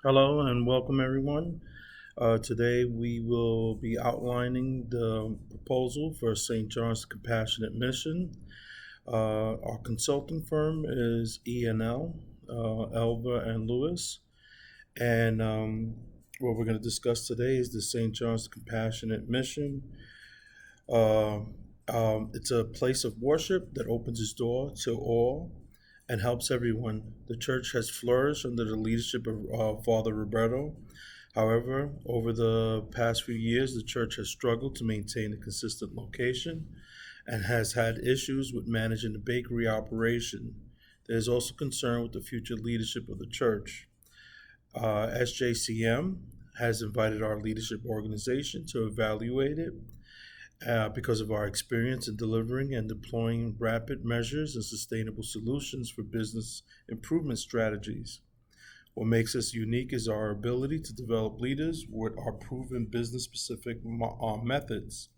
Hello and welcome, everyone. Today we will be outlining the proposal for St. John's Compassionate Mission. Our consulting firm is E&L, Elva and Lewis. And what we're going to discuss today is the St. John's Compassionate Mission. Uh, it's a place of worship that opens its door to all and helps everyone. The church has flourished under the leadership of Father Roberto. However, over the past few years, the church has struggled to maintain a consistent location and has had issues with managing the bakery operation. There is also concern with the future leadership of the church. SJCM has invited our leadership organization to evaluate it because of our experience in delivering and deploying rapid measures and sustainable solutions for business improvement strategies. What makes us unique is our ability to develop leaders with our proven business specific methods.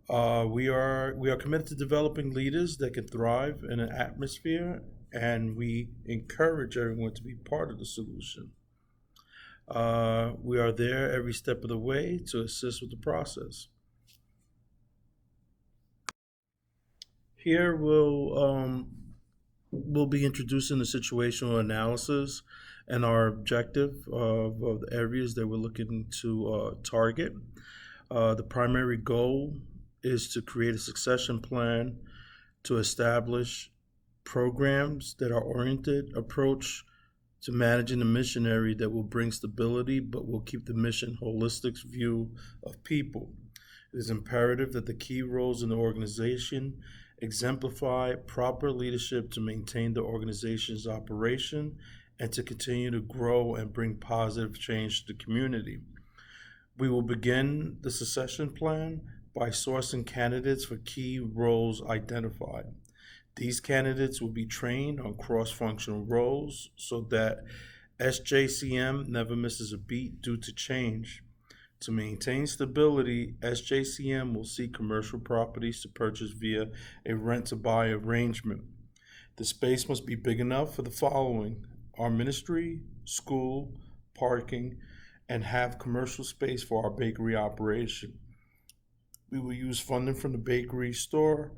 We are committed to developing leaders that can thrive in an atmosphere, and we encourage everyone to be part of the solution. We are there every step of the way to assist with the process. Here we'll be introducing the situational analysis and our objective of the areas that we're looking to target. The primary goal is to create a succession plan to establish programs that are oriented approach to managing the missionary that will bring stability but will keep the mission holistic view of people. It is imperative that the key roles in the organization exemplify proper leadership to maintain the organization's operation and to continue to grow and bring positive change to the community. We will begin the succession plan by sourcing candidates for key roles identified. These candidates will be trained on cross functional roles so that SJCM never misses a beat due to change. To maintain stability, SJCM will seek commercial properties to purchase via a rent to buy arrangement. The space must be big enough for the following: our ministry, school, parking, and have commercial space for our bakery operation. We will use funding from the bakery store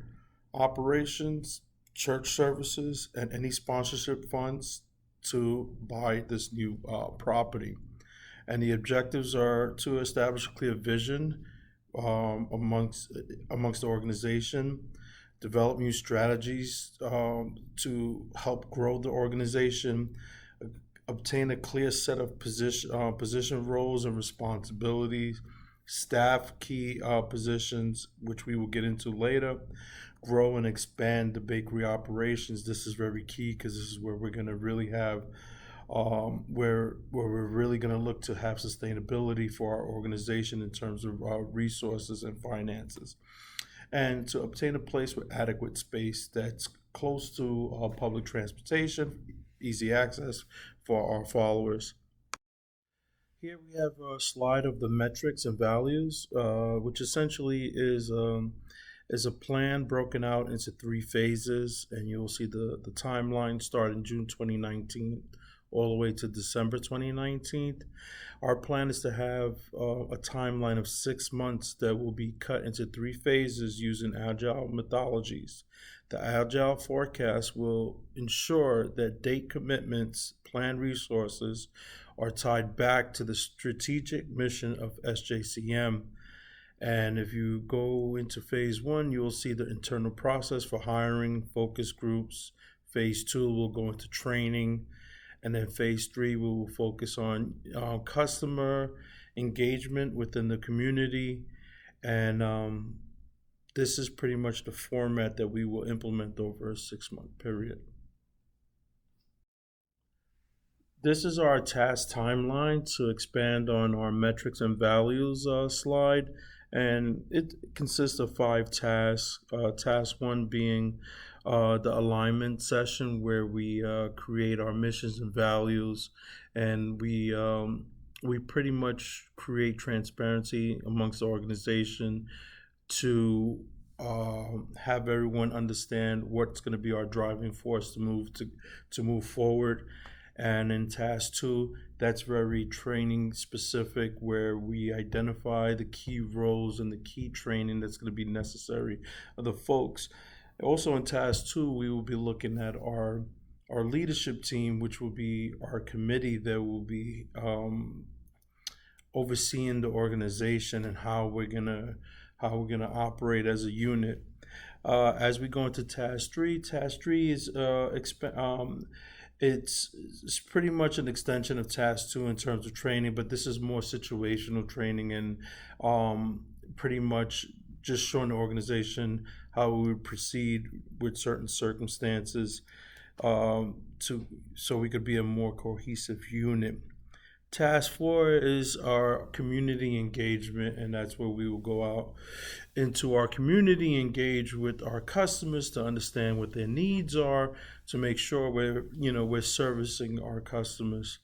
operations, church services, and any sponsorship funds to buy this new property. And the objectives are to establish a clear vision amongst the organization, develop new strategies to help grow the organization, obtain a clear set of position roles and responsibilities, staff key positions, which we will get into later, grow and expand the bakery operations. This is very key because this is where we're going to really have where we're really going to look to have sustainability for our organization in terms of resources and finances, and to obtain a place with adequate space that's close to public transportation, easy access for our followers. Here we have a slide of the metrics and values, which essentially is a plan broken out into three phases, and you'll see the timeline starting June 2019 all the way to December 2019. Our plan is to have a timeline of 6 months that will be cut into three phases using agile methodologies. The agile forecast will ensure that date commitments, planned resources are tied back to the strategic mission of SJCM. And if you go into phase one, you will see the internal process for hiring, focus groups. Phase two will go into training. And then phase three, we will focus on customer engagement within the community. And this is pretty much the format that we will implement over a 6 month period. This is our task timeline to expand on our metrics and values slide. And it consists of five tasks. Task one being the alignment session, where we create our missions and values, and we pretty much create transparency amongst the organization to have everyone understand what's going to be our driving force to move forward, And in task two, that's very training specific, where we identify the key roles and the key training that's going to be necessary of the folks. Also in task two, we will be looking at our leadership team, which will be our committee that will be overseeing the organization and how we're gonna operate as a unit. As we go into task three is it's pretty much an extension of task two in terms of training, but this is more situational training and pretty much just showing the organization how we would proceed with certain circumstances, to so we could be a more cohesive unit. Task four is our community engagement, and that's where we will go out into our community, engage with our customers to understand what their needs are, to make sure we're servicing our customers.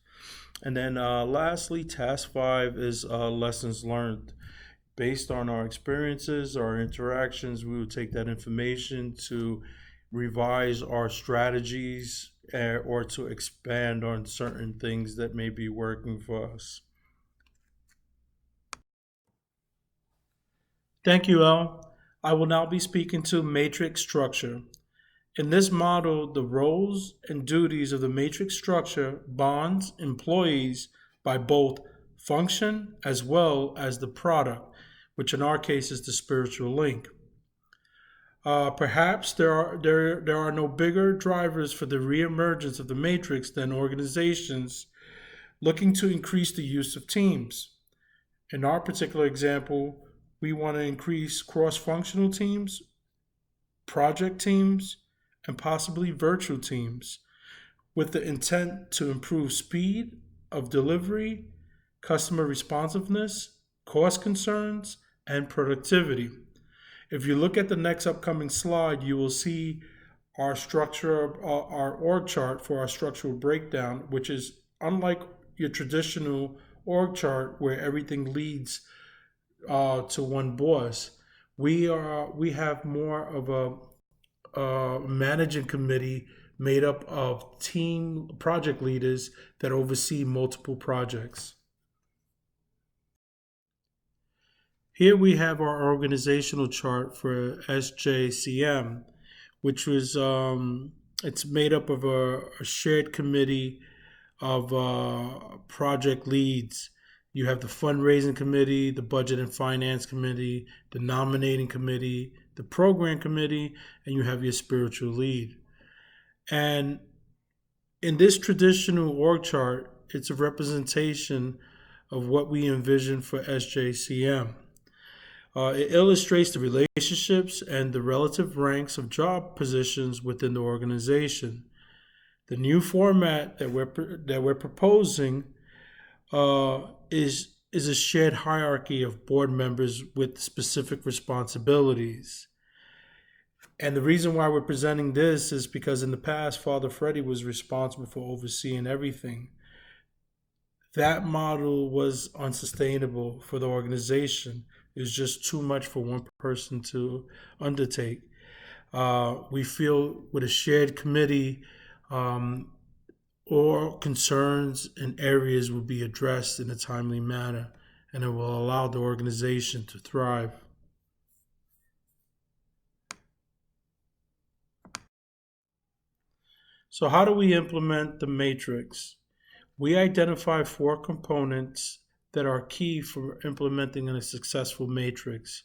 And then lastly, task five is lessons learned. Based on our experiences, our interactions, we will take that information to revise our strategies, or to expand on certain things that may be working for us. Thank you, El. I will now be speaking to matrix structure. In this model, the roles and duties of the matrix structure bonds employees by both function as well as the product, which in our case is the spiritual link. Perhaps there are no bigger drivers for the reemergence of the matrix than organizations looking to increase the use of teams. In our particular example, we want to increase cross functional teams, project teams, and possibly virtual teams with the intent to improve speed of delivery, customer responsiveness, cost concerns, and productivity. If you look at the next upcoming slide, you will see our structure, our org chart for our structural breakdown, which is unlike your traditional org chart where everything leads to one boss. We have more of a managing committee made up of team project leaders that oversee multiple projects. Here we have our organizational chart for SJCM, which was it's made up of a shared committee of project leads. You have the fundraising committee, the budget and finance committee, the nominating committee, the program committee, and you have your spiritual lead. And in this traditional org chart, it's a representation of what we envision for SJCM. It illustrates the relationships and the relative ranks of job positions within the organization. The new format that we're proposing is a shared hierarchy of board members with specific responsibilities. And the reason why we're presenting this is because in the past, Father Freddie was responsible for overseeing everything. That model was unsustainable for the organization. It was just too much for one person to undertake. We feel with a shared committee, all concerns and areas will be addressed in a timely manner, and it will allow the organization to thrive. So, how do we implement the matrix? We identify four components that are key for implementing a successful matrix.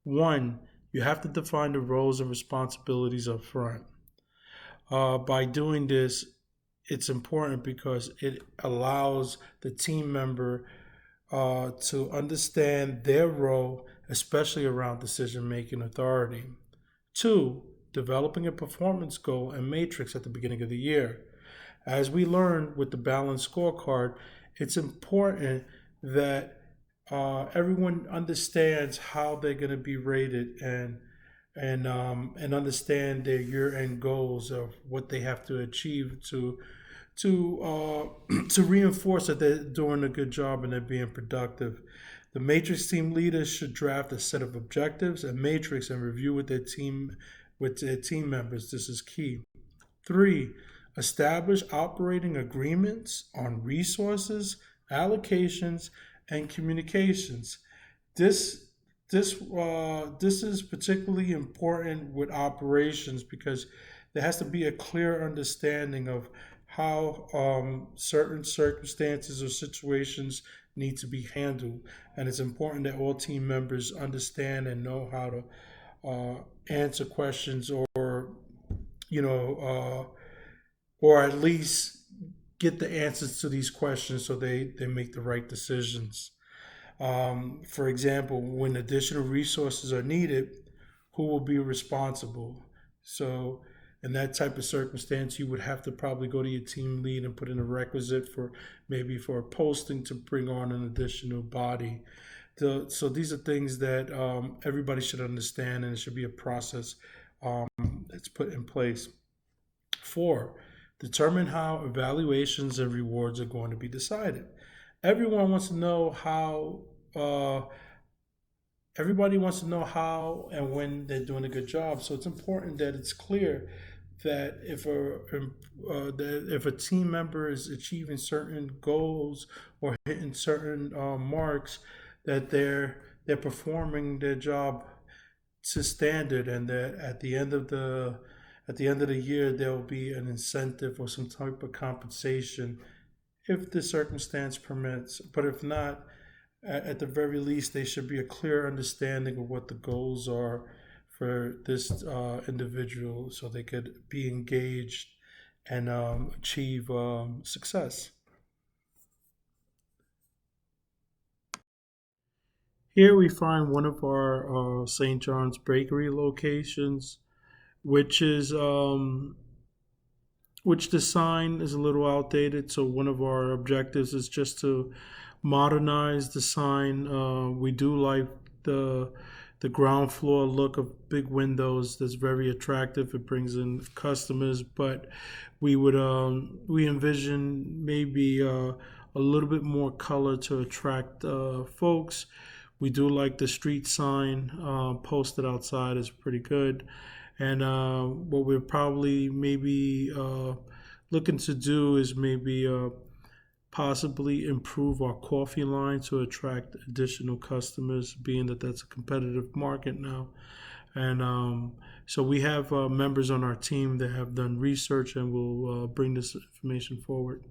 One, you have to define the roles and responsibilities up front. By doing this, it's important because it allows the team member to understand their role, especially around decision making authority. Two, developing a performance goal and matrix at the beginning of the year. As we learned with the balanced scorecard, it's important that everyone understands how they're going to be rated, and understand their year-end goals of what they have to achieve to reinforce that they're doing a good job and they're being productive. The matrix team leaders should draft a set of objectives and matrix and review with their team members. This is key. Three, Establish operating agreements on resources, allocations, and communications. This this is particularly important with operations because there has to be a clear understanding of how certain circumstances or situations need to be handled, and it's important that all team members understand and know how to answer questions, or you know, or at least get the answers to these questions so they make the right decisions. For example, when additional resources are needed, who will be responsible? So, in that type of circumstance, you would have to probably go to your team lead and put in a requisite for maybe for a posting to bring on an additional body. So these are things that everybody should understand, and it should be a process that's put in place. Four, determine how evaluations and rewards are going to be decided. Everyone wants to know how uh, everybody wants to know how and when they're doing a good job. So it's important that it's clear that if a team member is achieving certain goals or hitting certain marks, that they're performing their job to standard, and that at the end of the year there will be an incentive or some type of compensation if the circumstance permits. But if not, at the very least, there should be a clear understanding of what the goals are for this individual so they could be engaged and achieve success. Here we find one of our St. John's Bakery locations, which is which the sign is a little outdated. So one of our objectives is just to modernize the sign. We do like the the ground floor look of big windows. That's very attractive. It brings in customers, but we envision maybe a little bit more color to attract folks. We do like the street sign posted outside is pretty good. And what we're probably maybe looking to do is maybe possibly improve our coffee line to attract additional customers, being that that's a competitive market now. And so we have members on our team that have done research and will bring this information forward.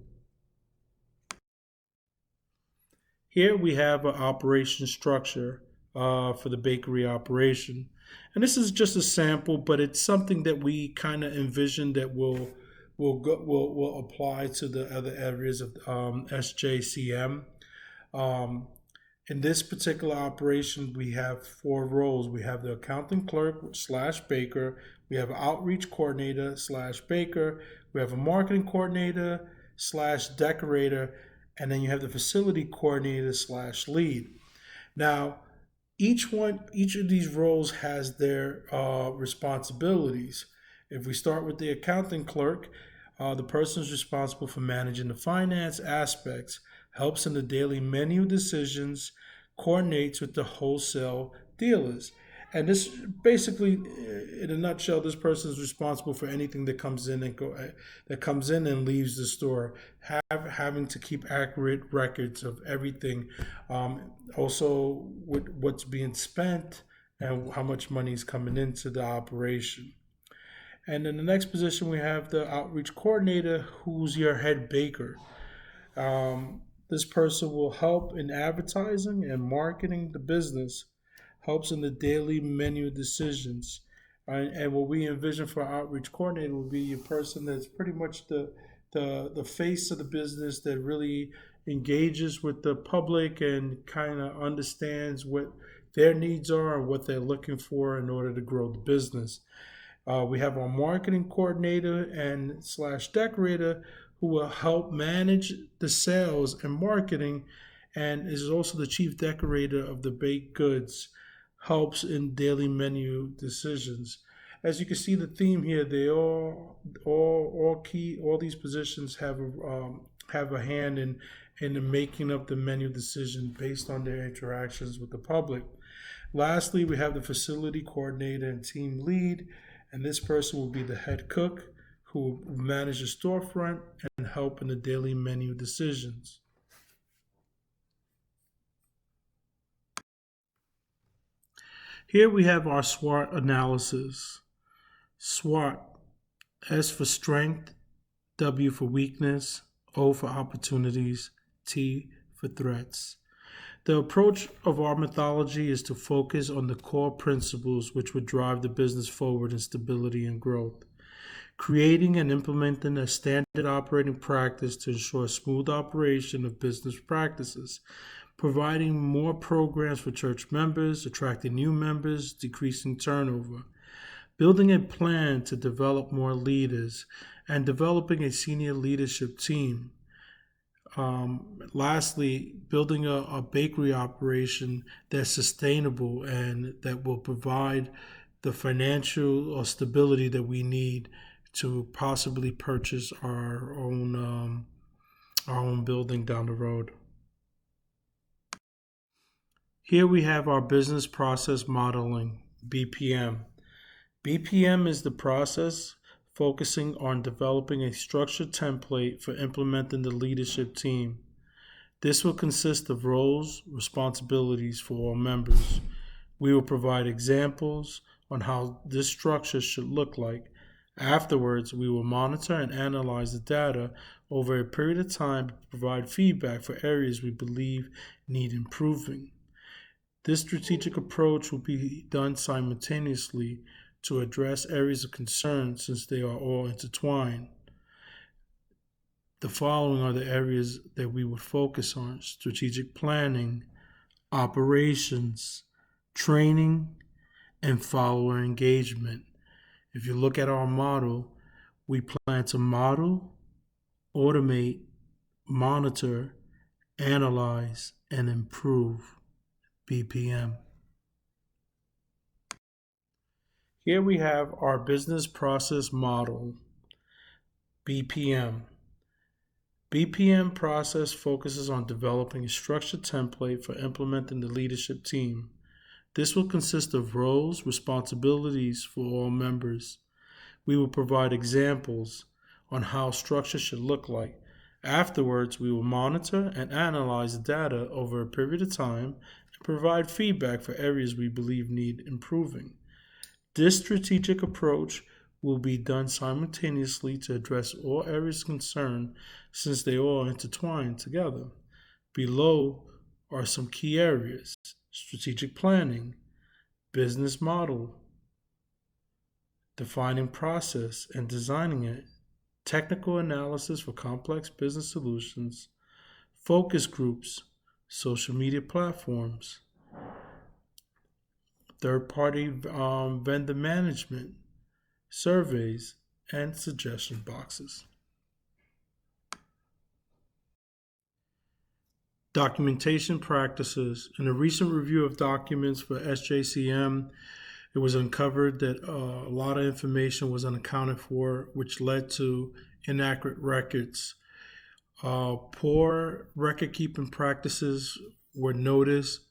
Here we have an operation structure for the bakery operation. And this is just a sample, but it's something that we kind of envision that will apply to the other areas of SJCM. Um, in this particular operation, we have four roles. We have the accounting clerk slash baker. We have outreach coordinator slash baker. We have a marketing coordinator slash decorator, and then you have the facility coordinator slash lead. Now, each of these roles has their responsibilities. If we start with the accounting clerk, the person is responsible for managing the finance aspects, helps in the daily menu decisions, coordinates with the wholesale dealers. And this basically, in a nutshell, this person is responsible for anything that comes in that comes in and leaves the store, having to keep accurate records of everything, also with what's being spent and how much money is coming into the operation. And in the next position, we have the outreach coordinator, who's your head baker. This person will help in advertising and marketing the business, helps in the daily menu decisions. And what we envision for our outreach coordinator will be a person that's pretty much the face of the business, that really engages with the public and kind of understands what their needs are and what they're looking for in order to grow the business. We have our marketing coordinator and slash decorator, who will help manage the sales and marketing, and is also the chief decorator of the baked goods, helps in daily menu decisions. As you can see, the theme here, they all these positions have a hand in the making of the menu decision based on their interactions with the public. Lastly, we have the facility coordinator and team lead, and this person will be the head cook, who will manage the storefront and help in the daily menu decisions. Here we have our SWOT analysis. SWOT: S for strength, W for weakness, O for opportunities, T for threats. The approach of our methodology is to focus on the core principles which would drive the business forward in stability and growth. Creating and implementing a standard operating practice to ensure smooth operation of business practices, providing more programs for church members, attracting new members, decreasing turnover, building a plan to develop more leaders, and developing a senior leadership team. Lastly, building a bakery operation that's sustainable and that will provide the financial stability that we need to possibly purchase our own building down the road. Here we have our business process modeling, BPM. BPM is the process focusing on developing a structured template for implementing the leadership team. This will consist of roles, responsibilities for all members. We will provide examples on how this structure should look like. Afterwards, we will monitor and analyze the data over a period of time to provide feedback for areas we believe need improving. This strategic approach will be done simultaneously to address areas of concern since they are all intertwined. The following are the areas that we would focus on: strategic planning, operations, training, and follower engagement. If you look at our model, we plan to model, automate, monitor, analyze, and improve BPM. Here we have our business process model, BPM. BPM process focuses on developing a structured template for implementing the leadership team. This will consist of roles, responsibilities for all members. We will provide examples on how structure should look like. Afterwards, we will monitor and analyze the data over a period of time and provide feedback for areas we believe need improving. This strategic approach will be done simultaneously to address all areas of concern since they all intertwine together. Below are some key areas: strategic planning, business model, defining process and designing it, technical analysis for complex business solutions, focus groups, social media platforms, third-party vendor management, surveys, and suggestion boxes. Documentation practices. In a recent review of documents for SJCM, it was uncovered that a lot of information was unaccounted for, which led to inaccurate records. Poor record keeping practices were noticed,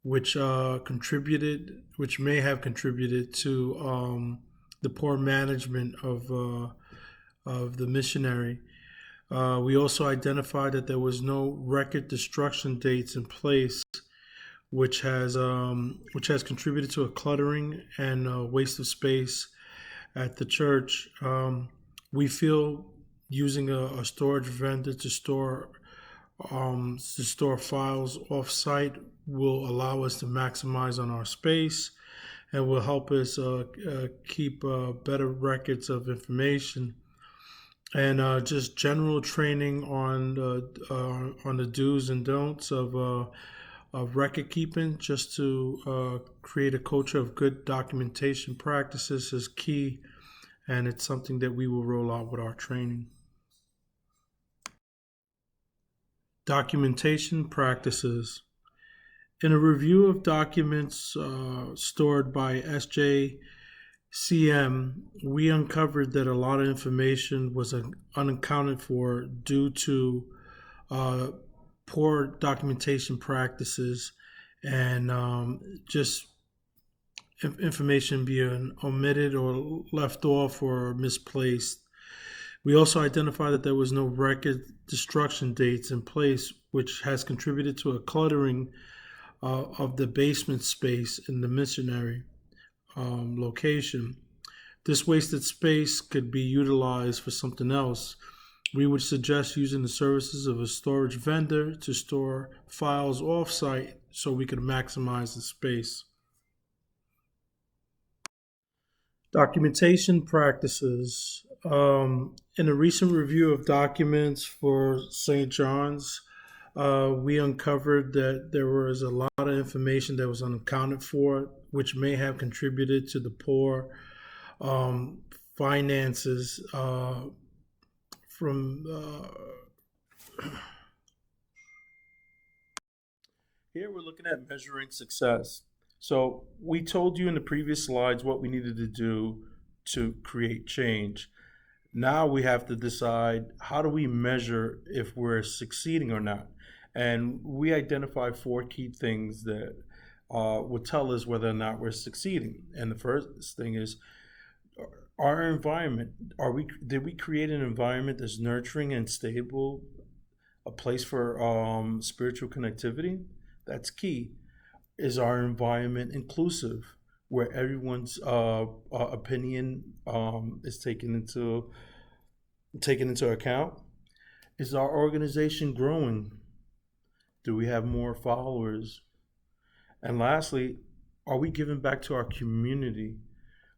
which may have contributed to the poor management of the missionary. We also identified that there was no record destruction dates in place, which has contributed to a cluttering and a waste of space at the church. We feel using a storage vendor to store files off-site will allow us to maximize on our space and will help us keep better records of information. And just general training on the do's and don'ts of record keeping, just to create a culture of good documentation practices, is key, and it's something that we will roll out with our training. Documentation practices. In a review of documents stored by SJCM, we uncovered that a lot of information was unaccounted for due to poor documentation practices and just information being omitted or left off or misplaced. We also identified that there was no record destruction dates in place, which has contributed to a cluttering of the basement space in the missionary location. This wasted space could be utilized for something else. We would suggest using the services of a storage vendor to store files offsite so we could maximize the space. Documentation practices. In a recent review of documents for St. John's, we uncovered that there was a lot of information that was unaccounted for, which may have contributed to the poor um, finances from. Here we're looking at measuring success. So we told you in the previous slides what we needed to do to create change. Now we have to decide, how do we measure if we're succeeding or not? And we identify four key things that will tell us whether or not we're succeeding. And the first thing is our environment. Did we create an environment that's nurturing and stable, a place for spiritual connectivity? That's key. Is our environment inclusive, where everyone's opinion is taken into account? Is our organization growing? Do we have more followers? And lastly, are we giving back to our community?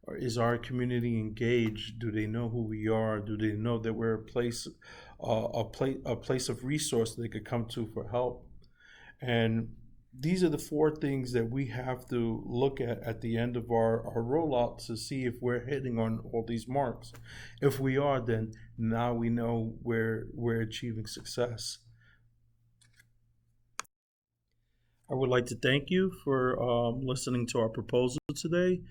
Or is our community engaged? Do they know who we are? Do they know that we're a place of resource they could come to for help? And these are the four things that we have to look at the end of our rollout to see if we're hitting on all these marks. If we are, then now we know we're achieving success. I would like to thank you for listening to our proposal today.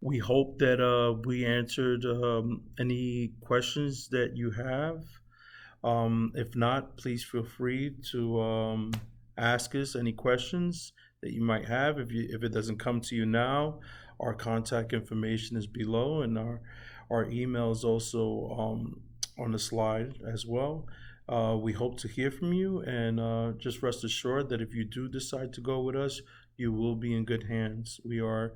We hope that we answered any questions that you have. If not, please feel free to ask us any questions that you might have. If it doesn't come to you now, our contact information is below, and our email is also on the slide as well. We hope to hear from you, and just rest assured that if you do decide to go with us, you will be in good hands. We are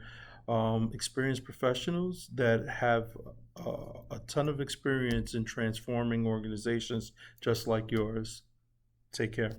experienced professionals that have a ton of experience in transforming organizations just like yours. Take care.